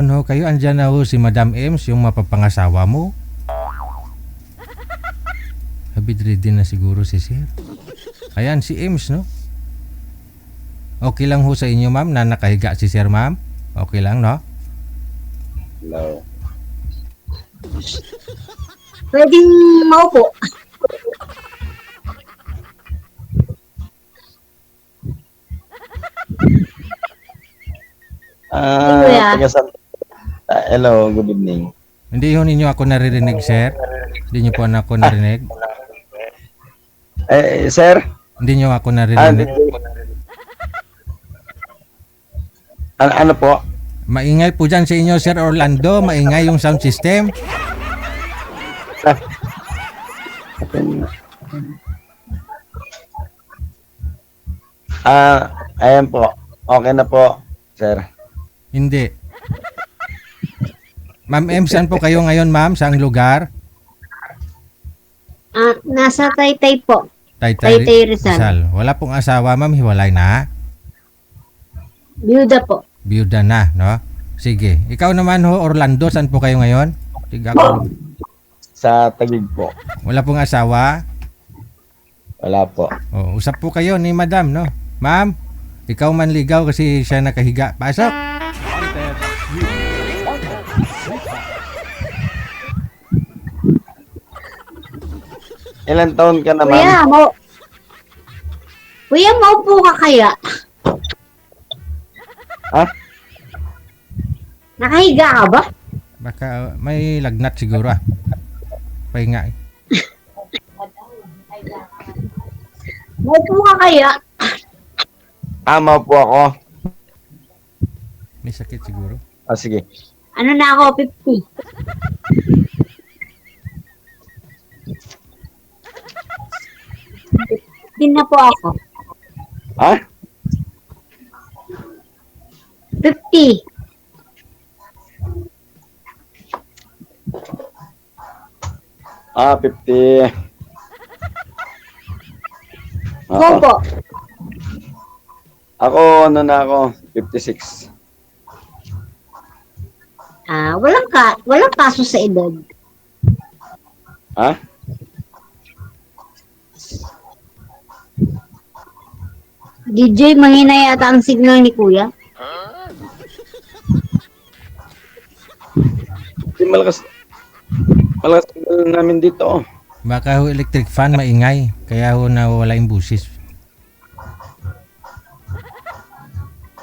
Ano kayo, andyan na ho si Madam Ems, yung mapapangasawa mo. Bedridden na siguro si Sir. Ayan, si Ems, no? Okay lang ho sa inyo, ma'am, na nakahiga si Sir, ma'am? Okay lang, no? Hello. Pwedeng maupo. Kuya. Hello, good evening. Hindi ho ninyo ako naririnig, Sir. Hindi nyo po ako narinig. Sir? Hindi nyo ako naririnig. Ano po? Maingay po dyan sa inyo, Sir Orlando. Maingay yung sound system. Ayan po. Okay na po, sir. Hindi. Ma'am Ems, saan po kayo ngayon, ma'am? Saang lugar? Nasa Taytay po. Taytay Taytay Rizal. Wala pong asawa, ma'am. Hiwalay na. Byuda po. Byuda na, no? Sige. Ikaw naman ho, Orlando, saan po kayo ngayon? Tiga ko. Sa Taguig po. Wala pong asawa? Wala po. O, usap po kayo ni Madam, no? Ma'am, ikaw man ligaw kasi siya nakahiga. Pasok! Ilan taon ka naman? Kuya, maupo ka kaya? Ha? Nakahiga ka ba? Baka may lagnat siguro, ah. Pahinga, eh. Maupo ka kaya? Ama po ako. May sakit siguro. Sige. Ano na ako, 50. Din na po ako. Ha? 50. Ah, 50. Opo. Ako, ano na ako? 56. Walang kaso sa edad. Ha? DJ, mahina yata ang signal ni Kuya. Malakas. Malakas namin dito. Baka ho electric fan maingay. Kaya ho nawawala yung busis.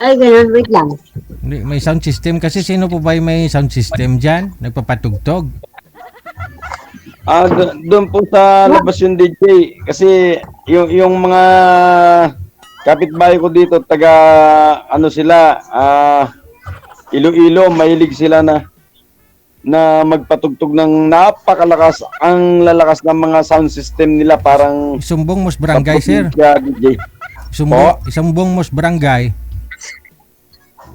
Ay, ganun. Wait lang. Hindi, may sound system kasi. Sino po ba yung may sound system dyan? Nagpapatugtog. Doon po sa labas yung DJ. Kasi yung mga kapitbahay ko dito, taga ano sila, Iloilo, mahilig sila na magpatugtog ng napakalakas, ang lalakas ng mga sound system nila, parang Isumbong Mos Barangay, sir. DJ. Isumbong Mos Barangay.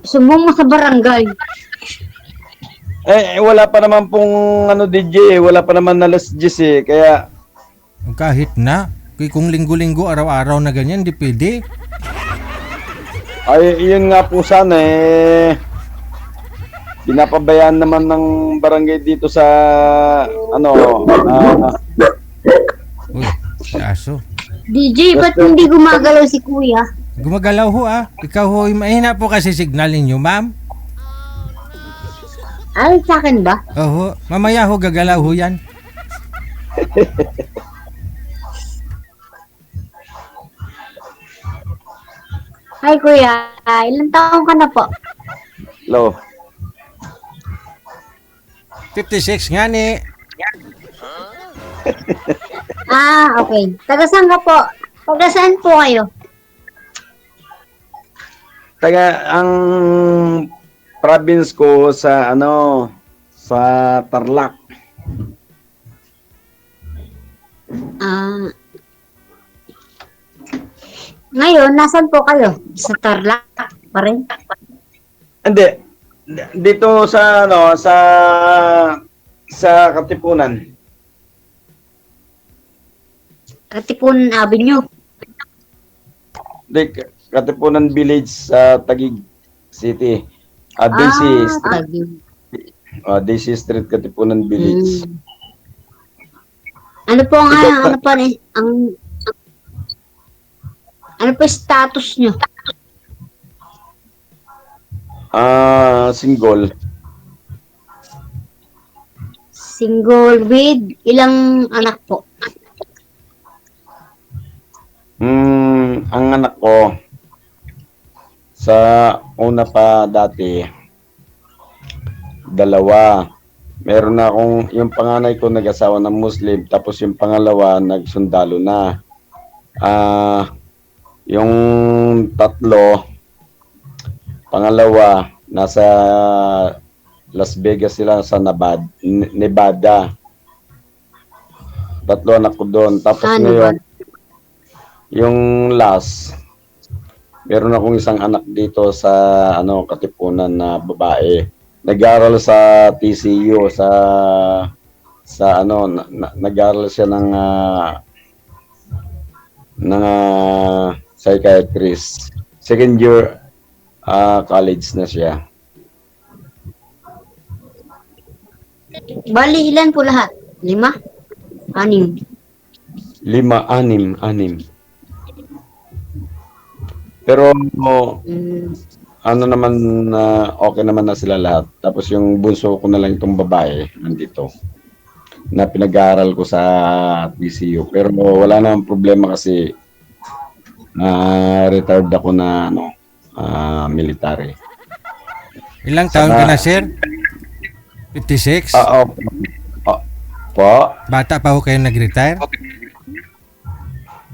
Sumbong mo sa barangay. Wala pa naman pong DJ, wala pa naman na last G's kaya Kahit na. Kung linggo-linggo, araw-araw na ganyan, di pwede. yun nga po sana pinapabayaan naman ng barangay dito sa Uy, kaso. DJ, ba't hindi gumagalaw si Kuya? Gumagalaw ho, ah. Ikaw ho, mahina po kasi signal ninyo, ma'am. Ay, sa akin ba? Oho, mamaya ho gagalaw ho yan. Hi, Kuya. Ilang taong ka na po? Hello. 56 nga ni. Okay. Taga saan ka po? Taga saan po kayo? Ang province ko sa sa Tarlac. Ngayon, nasan po kayo? Sa Tarlac pa rin? Hindi. Dito sa sa Katipunan. Katipunan Avenue. Katipunan Village sa Taguig City. Daisy Street. Taguig. Daisy Street, Katipunan Village. Hmm. Ano po ang, Ikaw pa- ano pa rin, ano po yung status nyo? Single. Single with ilang anak po? Ang anak ko, sa una pa dati, 2. Meron na akong, yung panganay ko nag-asawa ng Muslim, tapos yung pangalawa nagsundalo na. Yung 3, pangalawa, nasa Las Vegas sila sa Nevada. 3 anak ko doon. Tapos ngayon, yung last, meron akong isang anak dito sa Katipunan na babae. Nag-aaral sa TCU nag-aaral siya ng psychiatrist. Second year college na siya. Bali, ilan po lahat? 5? 6? 6. Pero naman okay naman na sila lahat. Tapos yung bunso ko na lang itong babae nandito na pinag-aaral ko sa TCU. Pero wala namang problema kasi retired ako na military. Ilang taon ka na, sir? 56? Po. Bata pa ho kayo nag-retire?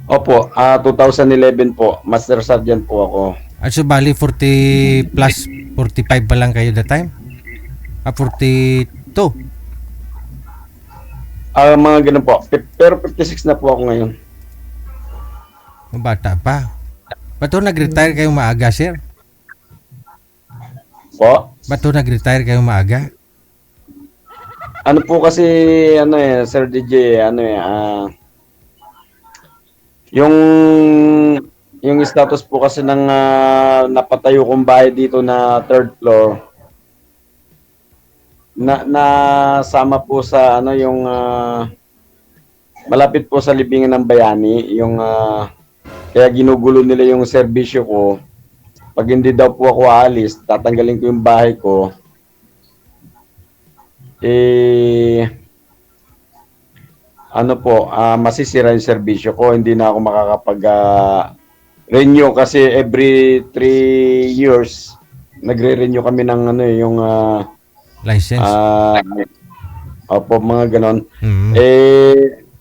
Opo, 2011 po. Master Sergeant po ako. So bali 40 plus 45 pa lang kayo that time? 42? Mga ganun po. Pero 56 na po ako ngayon. Bata pa. Ba't ho nag-retire kayo maaga, sir? Po? Ba't ho nag-retire kayo maaga? Ano po kasi, Sir DJ, yung status po kasi ng napatayo kong bahay dito na 3rd floor, nasama po sa yung malapit po sa libingan ng bayani, yung kaya ginugulo nila yung serbisyo ko. Pag hindi daw po ako aalis, tatanggalin ko yung bahay ko. Masisira yung serbisyo ko, hindi na ako makakapag-renew kasi every 3 years nagre-renew kami ng yung License? opo, mga ganon. Mhm.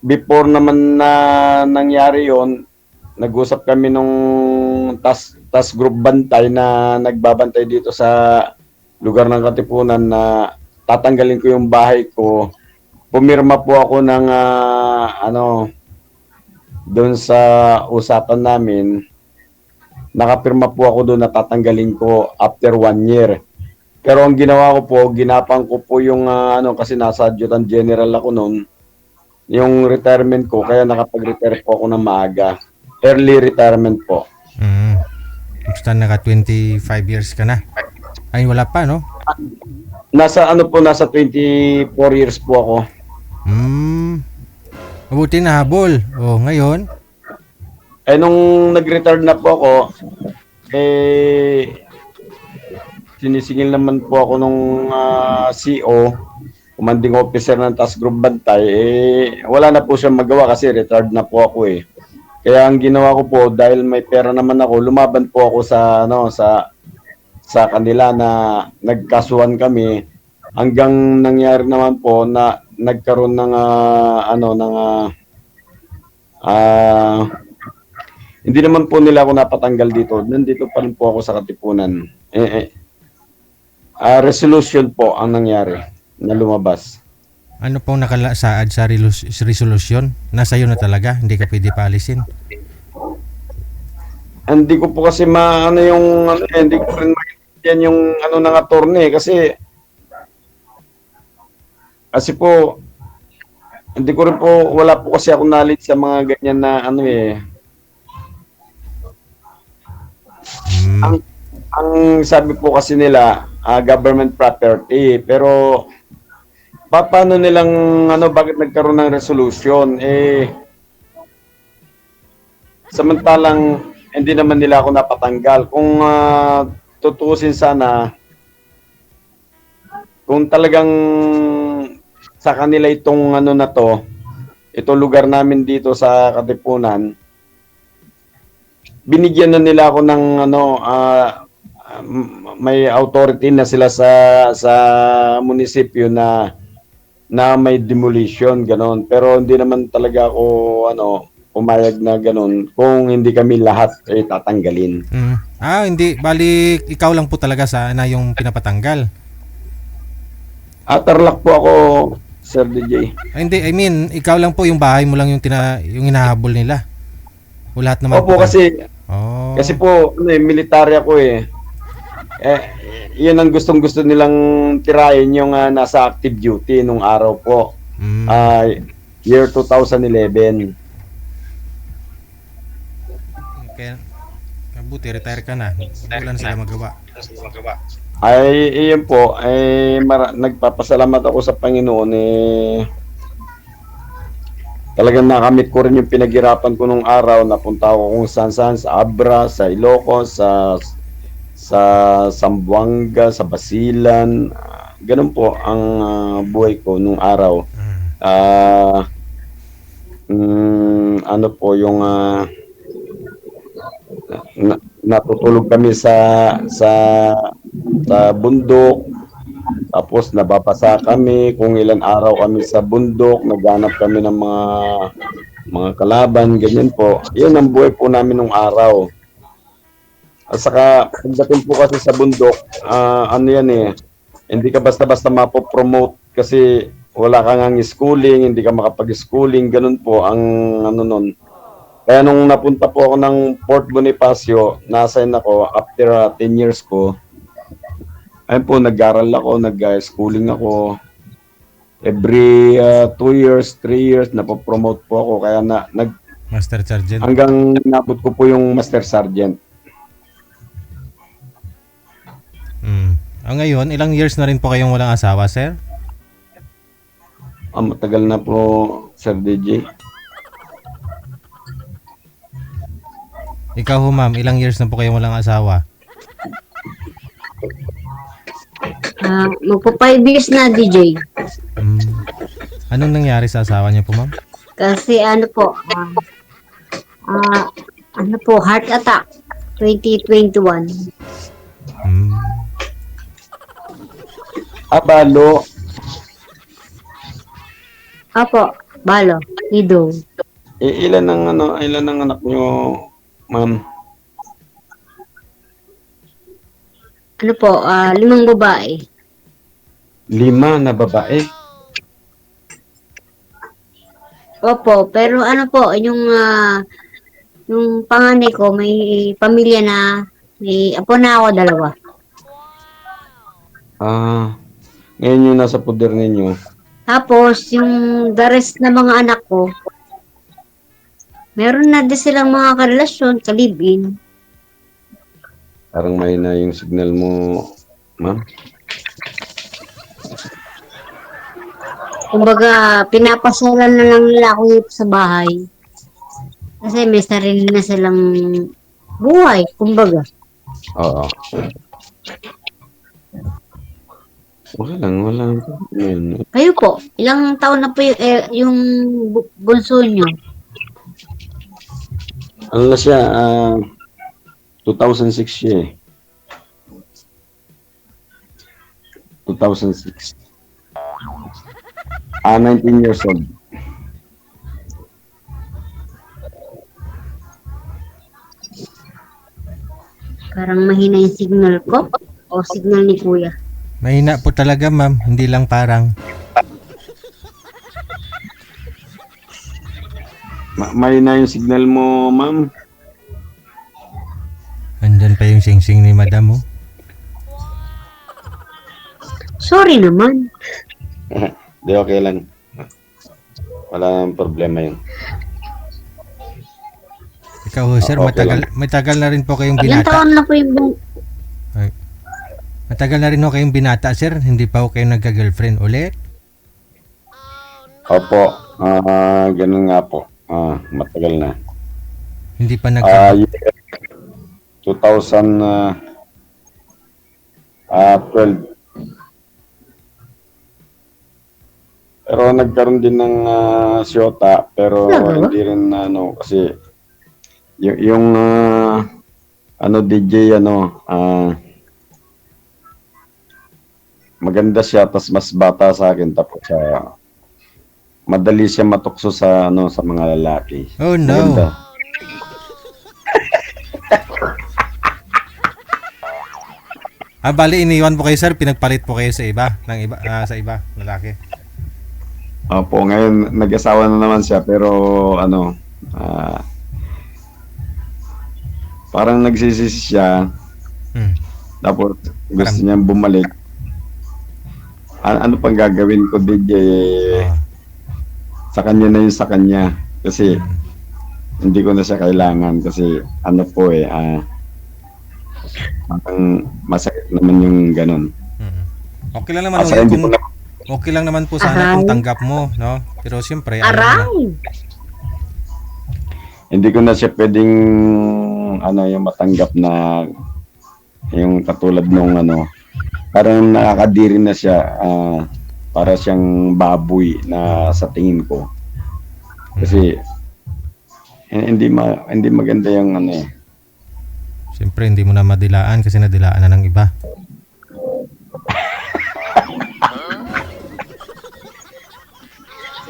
Before naman na nangyari yon, nag-usap kami nung task group bantay na nagbabantay dito sa lugar ng Katipunan na tatanggalin ko yung bahay ko. Pumirma po ako ng doon sa usapan namin. Nakapirma po ako doon na tatanggalin ko after 1 year. Pero ang ginawa ko po, ginapang ko po yung kasi nasa Adjutant General ako noon, yung retirement ko, kaya nakapag-retire po ako ng maaga. Early retirement po. Basta naka 25 years ka na. Ay, wala pa, no? Nasa 24 years po ako. Mabuti na habol. Ngayon? Nung nag-retire na po ako, sinisingil naman po ako nung CO, commanding officer ng task group bantay, wala na po siya magawa kasi retired na po ako eh. Kaya ang ginawa ko po, dahil may pera naman ako, lumaban po ako sa kanila na nagkasuhan kami, hanggang nangyari naman po na nagkaroon ng hindi naman po nila ako napatanggal dito. Nandito pa rin po ako sa Katipunan. Resolution po ang nangyari na lumabas. Ano pong nakalasaad sa resolution? Nasa iyo na talaga, hindi ka pwede paalisin. Hindi ko po kasi hindi ko rin maintindihan yung ng attorney kasi po hindi ko rin po, wala po kasi ako knowledge sa mga ganyan na ang sabi po kasi nila government property. Pero paano nilang bakit nagkaroon ng resolution? Samantalang hindi naman nila ako napatanggal. Kung tutuusin sana, kung talagang sa kanila itong itong lugar namin dito sa Katipunan, binigyan na nila ako ng may authority na sila sa munisipyo na may demolition ganon. Pero hindi naman talaga ako pumayag na ganon kung hindi kami lahat tatanggalin. Hindi bali ikaw lang po talaga sana yung pinapatanggal. Tarlac po ako, Sir DJ. Hindi, I mean, ikaw lang po yung bahay mo lang yung hinahabol nila. O lahat naman Opo, po. kasi po military ako yun ang gustong-gusto nilang tirahin yung nasa active duty nung araw po. Year 2011. Kaya buti retire ka na. Wala na sila magawa. Iyon po, nagpapasalamat ako sa Panginoon talagang nakamit ko rin yung pinaghirapan ko nung araw. Napunta ako kung saan sa Abra, sa Ilocos, sa Zamboanga, sa Basilan. Ganun po ang buhay ko nung araw. Yung natutulog kami sa bundok, tapos nababasa kami kung ilan araw kami sa bundok, naghanap kami ng mga kalaban, ganyan po. Yun ang buhay po namin nung araw. At saka pagdating po kasi sa bundok, hindi ka basta-basta mapopromote kasi wala ka ngang schooling, hindi ka makapag-schooling, ganun po ang nun. Kaya nung napunta po ako ng Port Bonifacio, na-assign ako after 10 years ko. Ayun po, nag-aral ako, nag-schooling ako. Every 2 years, 3 years, napopromote po ako. Kaya Master Sergeant. hanggang nabot ko po yung Master Sergeant. Ngayon, ilang years na rin po kayong walang asawa, sir? Matagal na po, Sir DJ. Ikaw ho, ma'am, ilang years na po kayong walang asawa? Magpo 5 years na, DJ. Anong nangyari sa asawa niyo po, ma'am? Kasi heart attack 2021. Balo. Apo, balo, ido. Ilan ang anak nyo, ma'am? 5 babae. 5 na babae. Opo, pero yung panganay ko may pamilya na, may apo na ako 2. Ngayon yung nasa poder ninyo. Tapos, yung the rest na mga anak ko, meron na din silang mga karelasyon, kalibin. Parang may na yung signal mo, ma'am. Kumbaga, pinapasalan na lang nila ako dito sa bahay. Kasi may sarili na silang buhay, kumbaga. Oo. Okay lang, wala. Kayo po, ilang taon na po yung bunso nyo? Ano na siya, 2006 siya 2006. 19 years old. Parang mahina yung signal ko o signal ni Kuya. Mahina po talaga, ma'am. Hindi lang parang. May na yung signal mo, ma'am. Andyan pa yung sing-sing ni madam, oh. Sorry naman. Di okay lang. Wala nang problema yun. Ikaw, sir, Okay matagal na rin po kayong Ilang binata. taon na po yung Matagal na rin ho kayong binata, sir. Hindi pa ho kayo nagka-girlfriend ulit. Opo, ganun nga po. Matagal na. Hindi pa Year 2012. Pero nagkaroon din ng siyota, pero hindi rin kasi yung DJ maganda siya, tas mas bata sa akin, tapos madali siya matukso sa sa mga lalaki. Oh no. Maganda. Bali iniwan po kayo, sir. Pinagpalit po kayo sa iba, sa iba, lalaki. Opo, ngayon nag-asawa na naman siya, pero parang nagsisisi siya, tapos gusto niyang bumalik. Ano pang gagawin ko, DJ? Sa kanya na yun, sa kanya. Kasi hindi ko na siya kailangan, kasi parang masakit naman yung ganun. Okay lang naman kung okay lang naman po sana kung tanggap mo, no? Pero siyempre, hindi ko na siya pwedeng yung matanggap na yung katulad nung parang nakakadiri na siya, para siyang baboy na sa tingin ko. Kasi hindi maganda yung siyempre hindi mo na madilaan kasi nadilaan na ng iba.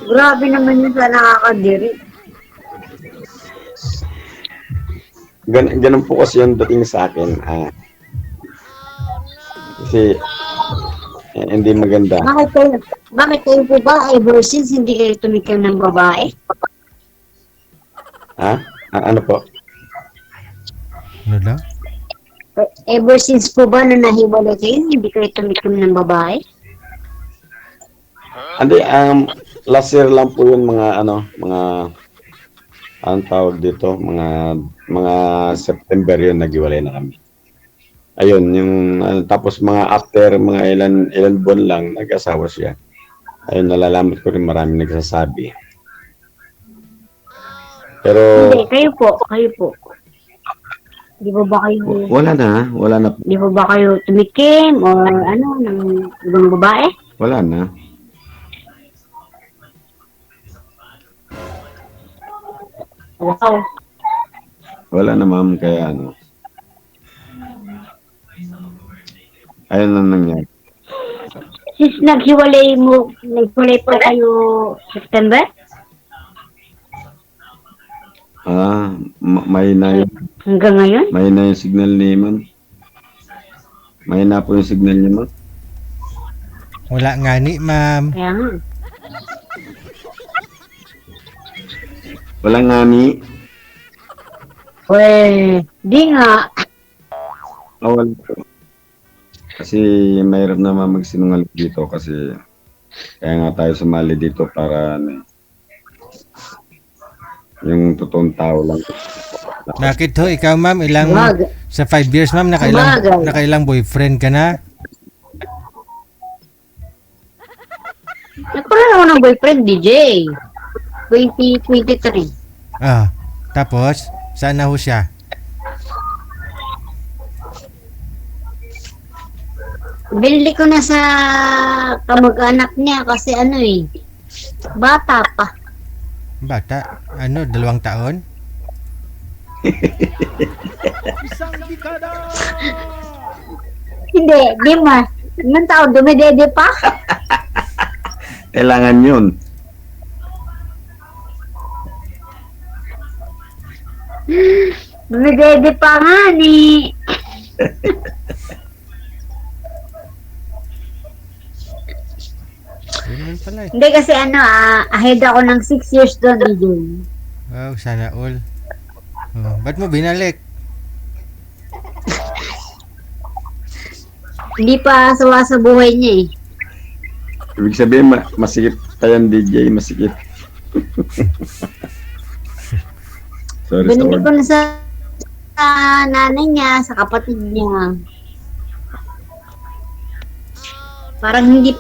Grabe naman yun sa nakakadiri. Ganun po kasi yung dating sa akin. Kasi hindi maganda. Bakit kayo po ba ever since hindi kayo tumikim ng babae? Ano po? Ano daw? Ever since po ba na nahiwalay kayo, hindi kayo tumikim ng babae? Hindi, last year lang po yun, anong tawag dito, mga September yun, naghiwalay na kami. Ayun, yung tapos mga after mga ilan buwan lang, nag-asawa siya. Ayun, nalalaman ko rin marami nagsasabi. Pero Hindi, kayo po. Di ba kayo, wala na. di ba kayo tumikim or ng ibang babae? Wala na. Wow. Wala na, ma'am, kaya ayun lang nangyari. Since naghiwalay po kayo September? May na Hanggang ngayon? may na yung signal ni ma'am. May na po yung signal niya, ma'am. Wala nga ni, ma'am. Kaya nga. Walang ngani. Di nga. Wala po. Kasi mayroon naman magsinungaling dito, kasi kaya nga tayo sumali dito para yung totoong tao lang. Bakit ho? Ikaw, ma'am, sa 5 years, ma'am, nakailang boyfriend ka na? Nagkaroon ako ng boyfriend, DJ. 2023. Tapos, saan na ho siya? Binili ko na sa kamag-anak niya kasi bata pa. Bata? 2 taon? Hindi, di ma. Ilang taon, dumidede pa. Kailangan yun. Dumidede pa nga ni. Yun pala eh. Hindi kasi ahead ako ng 6 years doon, DJ. Wow, sana all. Ba't mo binalik? Hindi pa sawa sa buhay niya eh. Ibig sabihin, masikip tayo, DJ, masikip. Sorry, Binili ko na sa nanay niya, sa kapatid niya. Parang hindi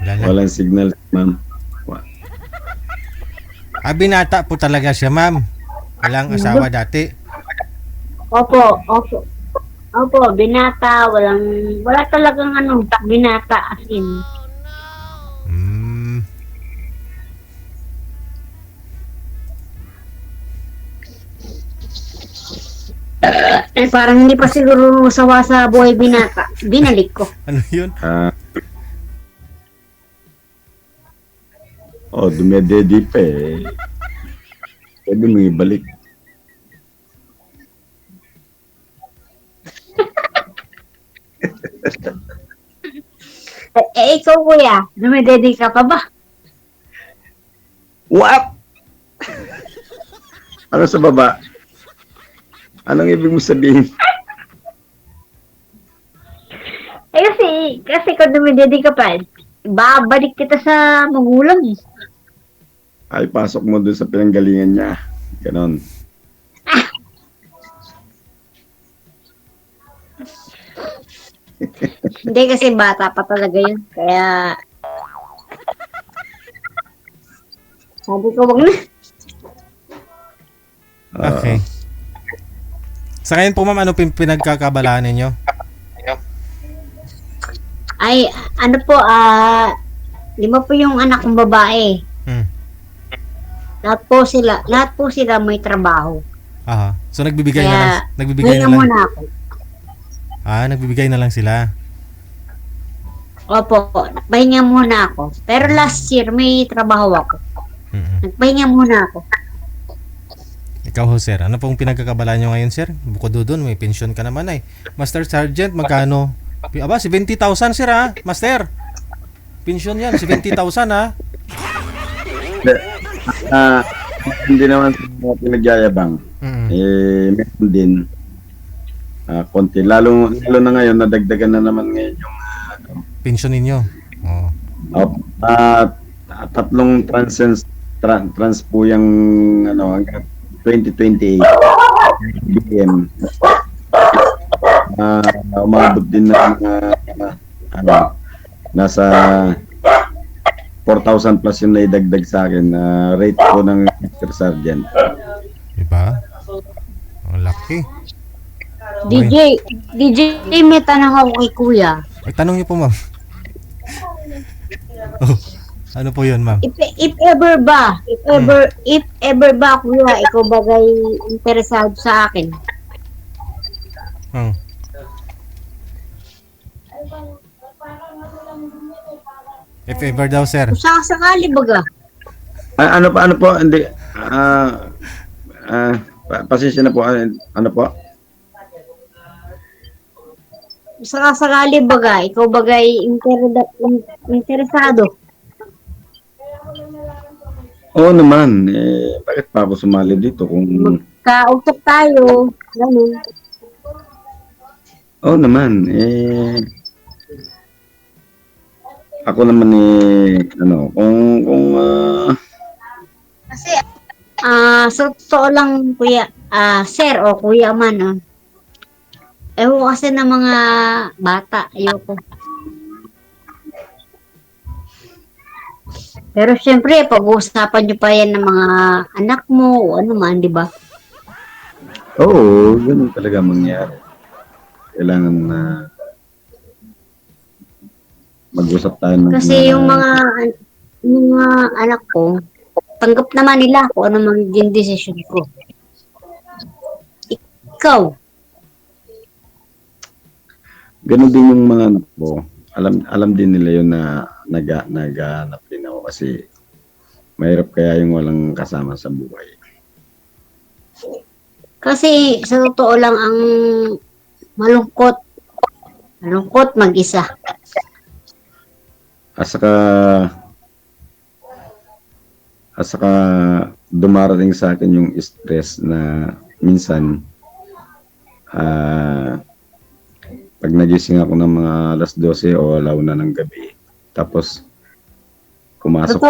Wala na. Walang signal, ma'am. Binata po talaga siya, ma'am. Walang asawa dati. Opo, opo. Opo, binata, wala talagang binata as in. Hmm. Parang hindi pa siguro sawa sa buhay binata. Binalik ko. Ano yun? Dumedede pa eh. Pwede mo ibalik. Ikaw kuya, dumedede ka pa ba? What? Ano sa baba? Anong ibig mo sabihin? Kasi kung dumedede ka pa, babalik kita sa magulang eh. Ay, pasok mo dun sa pinanggalingan niya. Ganon. Hindi kasi bata pa talaga yun. Kaya sabi ko wag na. Okay. Sa ngayon po, ma'am, ano pinagkakabalaan ninyo? Ay, ano po, 5 po yung anak kong babae. Hmm. Lahat po sila may trabaho. Aha. So nagbibigay Kaya, na lang. Nagbibigay ngayon na lang. muna ako. Nagbibigay na lang sila. Opo, nagpahinga muna ako. Pero last year, may trabaho ako. Mm-mm. Nagpahinga muna ako. Ikaw ho, sir. Ano pong pinagkakabalaan nyo ngayon, sir? Bukod doon, may pension ka naman ay. Master Sergeant, magkano? 70,000, sir, ha? Master. Pension yan, 70,000, ha? Hindi naman pinagyayabang. Mm-mm. Meron din. Konti. Lalo na ngayon, nadagdagan na naman ngayon yung Pension ninyo. Oh. 3 trans po yung hanggang 2028 BM. Umabot din ng nasa 4,000 plus yung naidagdag sa akin na rate ko ng Master Sergeant. Diba? Ang laki. DJ, may tanong ako kay kuya. Ay, tanong niyo po, ma'am. Oh, ano po yun, ma'am? If ever ba, kuya, ikaw bagay interesado sa akin? Hmm. If ever daw, sir. Kung sakali baga. Ano po? Hindi. Pasensya na po. Ano po? Sakali baga, ikaw bagay interesado. Oo naman. Bakit pa ako sumali dito kung... Kausap tayo. Ganun. Oo naman. Ako naman Kasi, sa totoo lang, kuya, sir o kuya man, ewan kasi ng mga bata, ayoko. Pero syempre, pag-uusapan nyo pa yan ng mga anak mo o ano man, di ba? Oo, ganun talaga mangyari. Kailangan na mag-usap tayo ng Kasi yung mga anak ko, tanggap naman nila kung ano magiging desisyon ko. Ikaw, ganun din yung mga anak ko. Alam din nila yun na naghahanap din ako kasi mahirap kaya yung walang kasama sa buhay. kasi sa totoo lang ang malungkot mag-isa. At saka dumarating sa akin yung stress na minsan pag nagising ako ng mga alas 12 o alauna ng gabi, tapos pumasok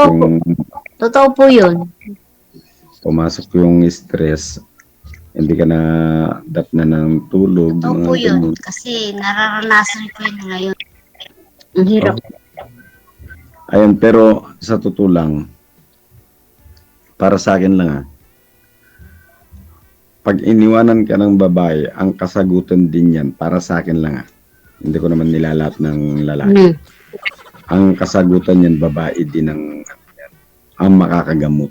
Totoo po yun. yung stress, hindi ka na datna ng tulog, Ito po mga yun. ganun. Kasi nararanasan ko yun ngayon. Ang hirap. Ayun, pero sa totoo lang, para sa akin lang pag iniwanan ka ng babae, ang kasagutan din yan, para sa akin lang Hindi ko naman nilalat ng lalaki. Hmm. Ang kasagutan yan, babae din ang makakagamot.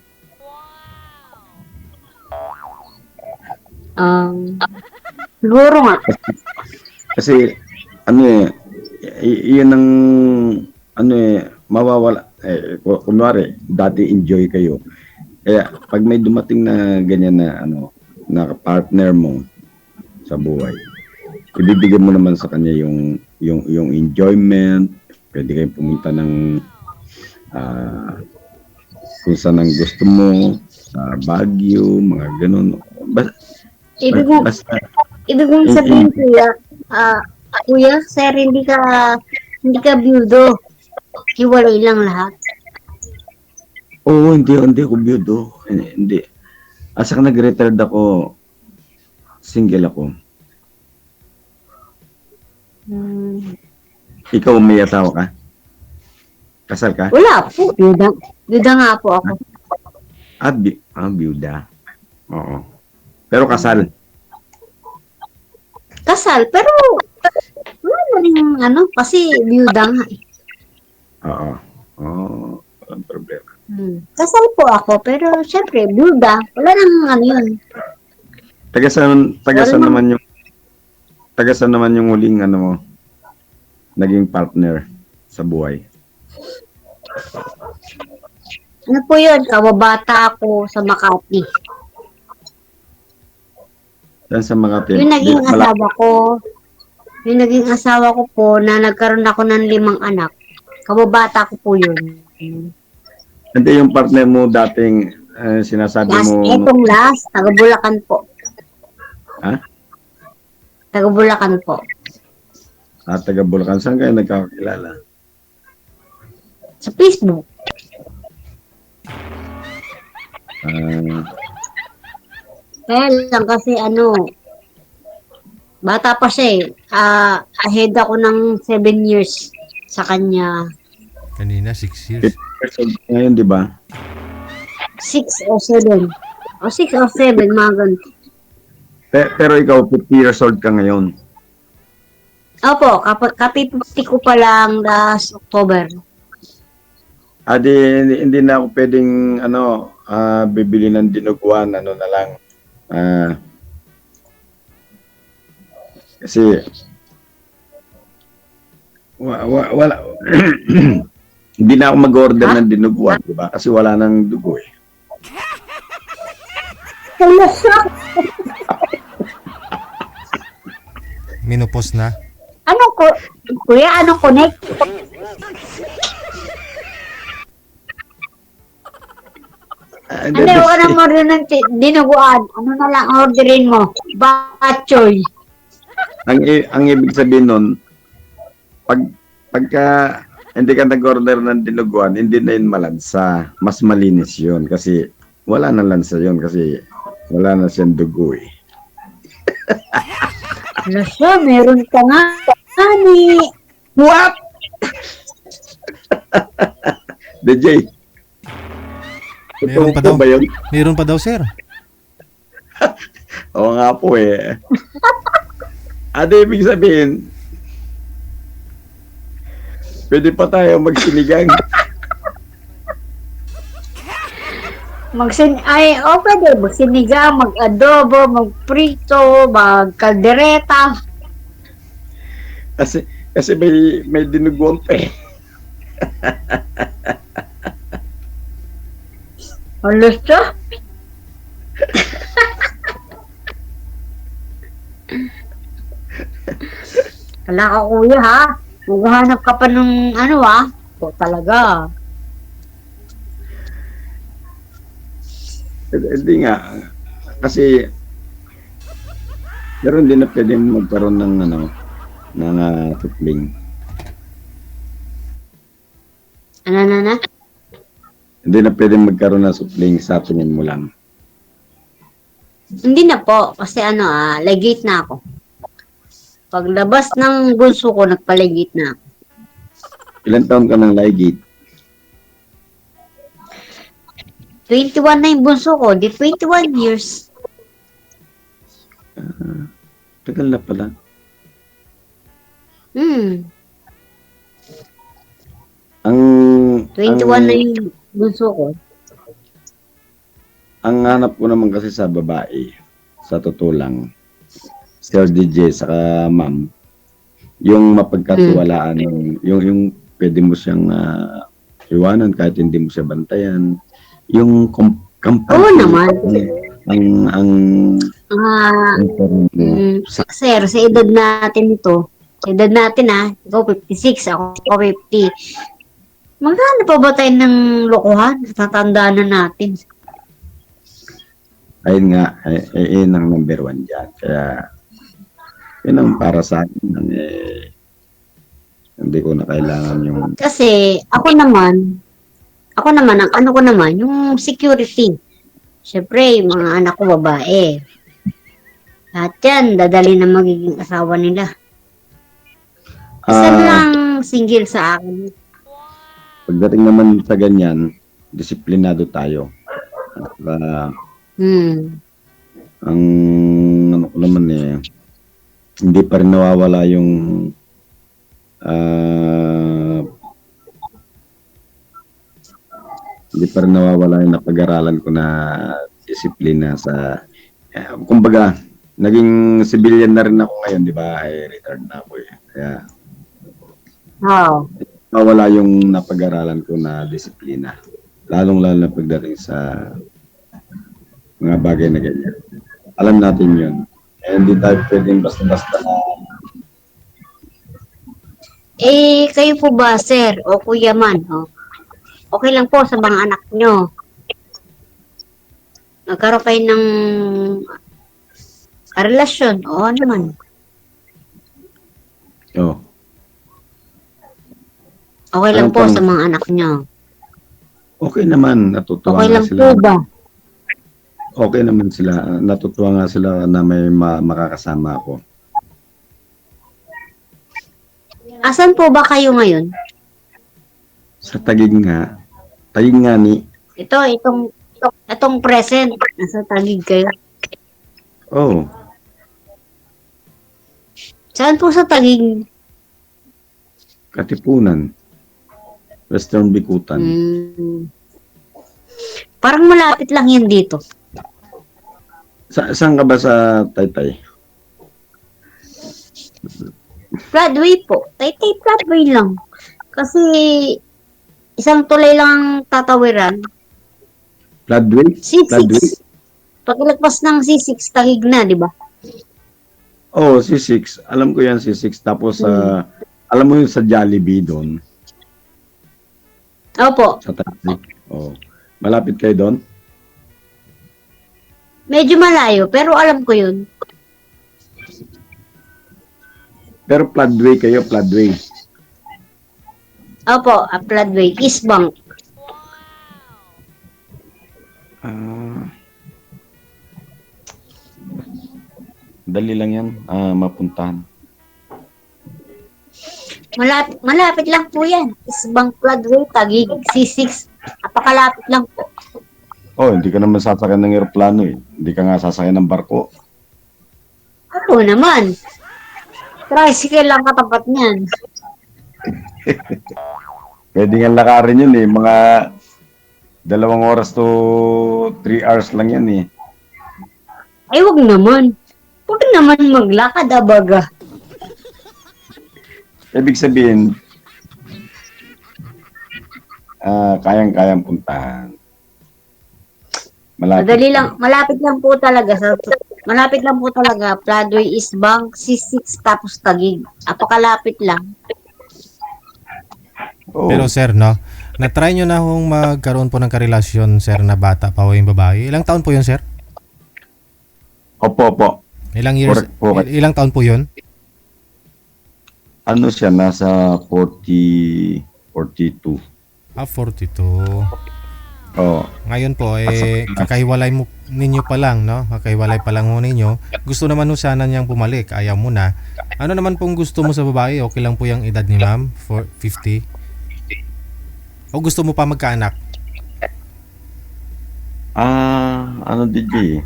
Siguro nga. Kasi, iyon ang, mawawala. Kunwari, dati enjoy kayo. Kaya, pag may dumating na ganyan na, na partner mo sa buhay, ibibigay mo naman sa kanya yung enjoyment. Pwede kayong pumunta ng kung saan ang gusto mo, sa Baguio, mga ganun. Ibig kong sabihin, kuya, sir, hindi ka byudo. Hiwalay lang lahat. Oo, hindi ako byudo. Hindi. Asa ka nag-retired ako, single ako. Ikaw may asawa ka? Kasal ka? Wala po. Byuda nga po ako. Byuda. Oo. Pero kasal. Kasal, pero wala na rin kasi byuda nga eh. Oo. Walang problema. Kasal po ako, pero syempre, byuda. Wala nang yun. Tagasan naman yung huling mo, naging partner sa buhay. Ano po yun? Kababata ako sa Makati. Yan sa Makati. Yung naging asawa ko po na nagkaroon ako ng 5 anak. Kababata ko po yun. Hindi yung partner mo dating sinasabi mo. Etong last, taga Bulacan po. Ha? Taga Bulacan po. Taga Bulacan. Saan kayo nagkakilala? Sa Facebook. Kaya lang kasi bata pa siya eh. Ahead ako ng 7 years sa kanya. Kanina, 6 years. Ngayon, di ba? 6 or 7. O 6 or 7, mga ganun. Pero ikaw, 50 years old ka ngayon. Opo, kapi-50 ko pa lang last October. Hindi na ako pwedeng, bibili ng dinuguan, na lang. Kasi, wala, hindi na ako mag-order ng dinuguan, di ba? Kasi wala nang dugo eh. Minupos na. Kuya, connect? Ano ka nang order ng dinuguan? Ano na lang orderin mo? Batchoy. Ang ibig sabihin nun, pagka hindi ka nag-order ng dinuguan, hindi na yun malansa. Mas malinis yun kasi wala na lansa yun kasi wala na siyang dugo eh. Lasya, meron ka nga. What? DJ. Meron pa daw. Ba yun? Meron pa daw, sir. Oo nga po eh. Ibig sabihin, pwede pa tayo magsinigang. Pwede. Magsinigang, mag-adobo, mag-prito, mag-kaldereta. Kasi may dinuguan pa eh. Alas siya. Wala ka kuya ha. Maghahanap ka pa ng talaga. Hindi nga. Kasi pero hindi na pwede magkaroon ng supling. Ano? Hindi na pwede magkaroon ng supling sa tingin mo lang. Hindi na po, kasi legate na ako. Paglabas ng bunso ko, nagpa-legate na ako. Ilan taon ka ng Ligate? 21 na yung bunso ko, di 21 years. Tagal na pala. Ang 21 na yung bunso ko. ang hanap ko naman kasi sa babae, sa totoo lang, Sir DJ saka ma'am, yung mapagkatiwalaan, yung pwede mo siyang iwanan kahit hindi mo siya bantayan. Yung kampanya. Oo naman. Ang Sir, sa edad natin ito, sa edad natin ikaw 56, ako 50. Magkano pa ba tayo ng lokohan? Tatanda na natin. ayun nga, yun ang number one dyan. Kaya, yun ang para sa akin. Hindi ko na kailangan yung... Kasi ako naman, ang ano ko naman, yung security. Siyempre, yung mga anak ko babae. Lahat yan, dadali na magiging asawa nila. Isa lang single sa akin. Pagdating naman sa ganyan, disiplinado tayo. At, ang ano ko naman hindi pa rin nawawala yung hindi pa rin nawawala yung napag-aralan ko na disiplina sa kumbaga naging civilian na rin ako ngayon, di ba? Retired na ako Kaya nawala yung napag-aralan ko na disiplina. Lalong-lalo na pagdating sa mga bagay na ganyan. Alam natin yun. Hindi tayo pwedeng basta-basta na Kayo po ba, sir, o kuya man, okay lang po sa mga anak nyo. Nagkaroon kayo ng relasyon, o ano man. Okay lang po sa mga anak nyo. Okay naman, natutuwa Okay nga lang sila. po ba? Okay naman sila. Natutuwa nga sila na may makakasama ako. Asan po ba kayo ngayon? Sa Taguig nga. Taguig nga ni. Itong present. Nasa Taguig kayo. Oh, Saan po sa Taguig? Katipunan. Western Bikutan. Parang malapit lang yan dito. Saan ka ba sa Taytay? Floodway po. Taytay floodway lang. Kasi isang tulay lang tatawiran. Floodway? C6. Floodway? Pagkalagpas ng C6, Taguig na, di ba? Oh, C6. Alam ko yan C6. Tapos alam mo yung sa Jollibee doon? Opo. Sa Taytay. Oh. Malapit kayo doon? Medyo malayo, pero alam ko yun. Pero floodway kayo, floodway. Opo, floodway. East Bank. Dali lang yan, mapuntahan. Malapit lang po yan. East Bank floodway, Taguig, C6. Napakalapit lang po. Oh, hindi ka naman sasakyan ng eroplano Hindi ka nga sasakyan ng barko. Ano naman? Tricycle lang katapat niyan. Pwede nga lakarin yun Mga 2 oras to 3 hours lang yan Ay, wag naman. Wag naman maglakad, abaga. Ibig sabihin, kayang-kayang puntahan. Malapit lang po talaga Floodway, East Bank, C6 tapos Taguig. Apakalapit lang. Oh. Pero sir, no, na-try nyo na hong magkaroon po ng karelasyon, sir, na bata pa o yung babae. Ilang taon po yun, sir? Opo. Ilang years? Correct. Ilang taon po yun? Ano siya, nasa 42. 42. Oo. Ngayon po, kakahiwalay mo ninyo pa lang, no? Kakahiwalay pa lang mo ninyo. Gusto naman mo sana niyang bumalik, ayaw mo na. Ano naman pong gusto mo sa babae? Okay lang po yung edad ni ma'am? 50? O gusto mo pa magkaanak? Ano DJ?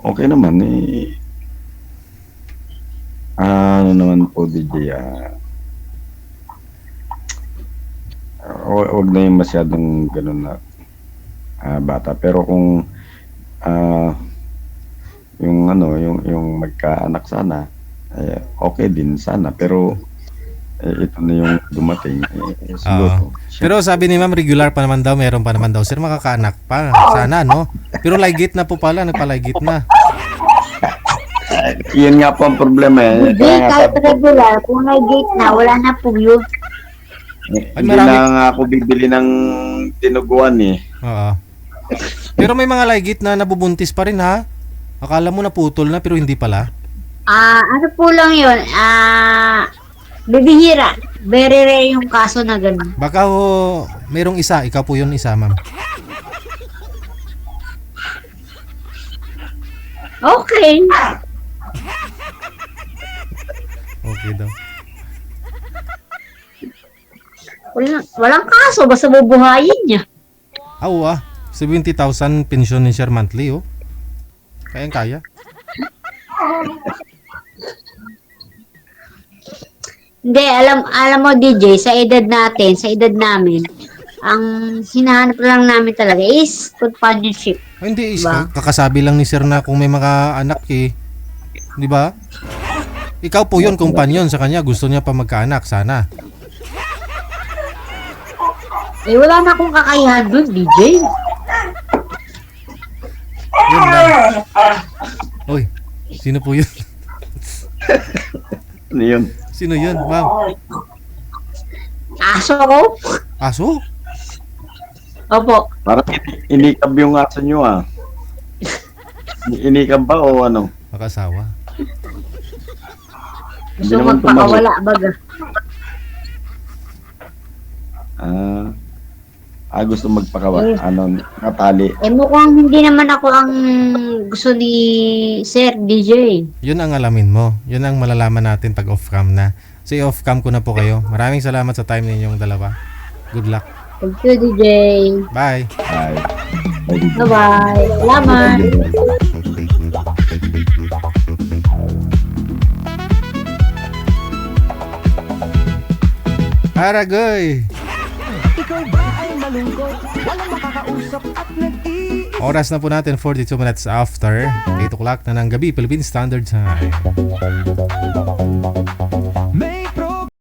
Okay naman eh. Ano naman po DJ? Huwag na yung masyadong ganun na bata. Pero kung yung magkaanak sana, okay din sana. Pero ito na yung dumating. Siguro. Pero sabi ni ma'am, regular pa naman daw, meron pa naman daw, sir, makakaanak pa. Sana, no? Pero ligit na po pala, nagpaligit na. Yun nga po ang problema eh. Hindi, kahit regular, kung may gate na, wala na po yun. Ay, Hindi marami- na nga ako bibili ng tinuguan eh. Oo. Pero may mga ligit na nabubuntis pa rin, ha? Akala mo naputol na, pero hindi pala. Ano po lang yun, bibihira. Very rare yung kaso na gano'n. Baka merong isa, ikaw po yun isa, ma'am. Okay. Okay daw. Walang kaso, basta bubuhayin niya. 70,000 pension ni sir monthly, oh. Kayang-kaya. Hindi, alam mo DJ, sa edad natin, sa edad namin, ang hinahanap lang namin talaga is companionship. Ay, hindi, Diba? kakasabi lang ni sir na kung may mga anak eh. Di ba? Ikaw po yun, kumpanyon sa kanya. Gusto niya pa magkaanak, sana. Eh, wala na akong kakayahan dun, DJ. Yun lang. Oy, sino po yun? Ano yun? Sino yun, ma'am? Aso ko? Aso? Opo. Parang inikab yung aso nyo ah. Inikab ba o ano? Makasawa. Gusto naman magpakawala, baga. Gusto magpakawa. Natali. Eh, mukhang hindi naman ako ang gusto ni Sir DJ. Yun ang alamin mo. Yun ang malalaman natin pag off-cam na. So, off-cam ko na po kayo. Maraming salamat sa time ninyong dalawa. Good luck. Thank you, DJ. Bye. Ay. Bye-bye. Salamat. Aragoy! Oras na po natin, 42 minutes after 8 o'clock na ng gabi, Philippine Standard Time. Make